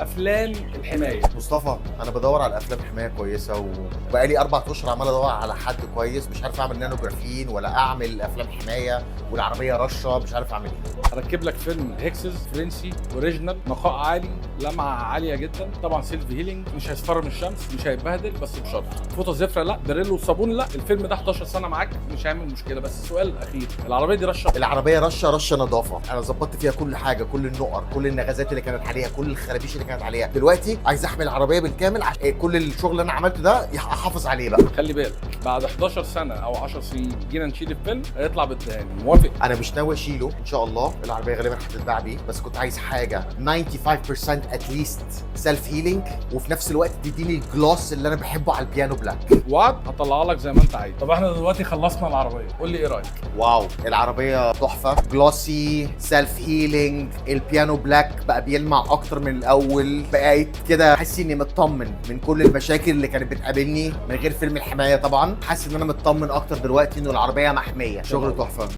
افلام الحمايه. مصطفى، انا بدور على افلام حمايه كويسه وبقالي 4 اشهر عمال ادور على حد كويس، مش عارف اعمل نانو جرافين ولا اعمل افلام حمايه، والعربيه رشه مش عارف اعمل ايه. اركب لك فيلم هيكسز فرنسي اوريجينال، نقاء عالي، لمعه عاليه جدا، طبعا سيلف هيلينج، مش هيصفر من الشمس، مش هيتبهدل بس بشرط. فوطه زفره لا، بريل وصابون لا. الفيلم ده 11 سنه معاك مش هيعمل مشكله. بس السؤال الاخير، العربيه دي رشه؟ العربيه رشه نظافه، انا ظبطت فيها كل حاجه، كل النقر، كل النغازات اللي كانت عليها، كل الخرابيش اللي كانت عليها. دلوقتي عايز احمل العربيه بالكامل عشان كل الشغل اللي انا عملته ده احافظ عليه بقى. خلي بالك بعد 11 سنه او 10 سنين جينا نشيل الفيلم هيطلع بالدهان. موافق؟ انا مش ناوي اشيله ان شاء الله، العربيه غالبا هتتباع بيه، بس كنت عايز حاجه 95% اتليست سيلف هيلينج، وفي نفس الوقت تديني الجلوس اللي انا بحبه على البيانو بلاك. وعد هطلعها لك زي ما انت عايز. طب احنا دلوقتي خلصنا العربيه، قول لي ايه رايك؟ واو، العربيه تحفه، جلوسي، سيلف هيلينج، البيانو بلاك بقى بيلمع اكتر من الاول، بقيت كده حاسس اني مطمن من كل المشاكل اللي كانت بتقابلني من غير فيلم الحمايه. طبعا حاسس ان انا مطمن اكتر دلوقتي انه العربيه محميه. شغل تحفه.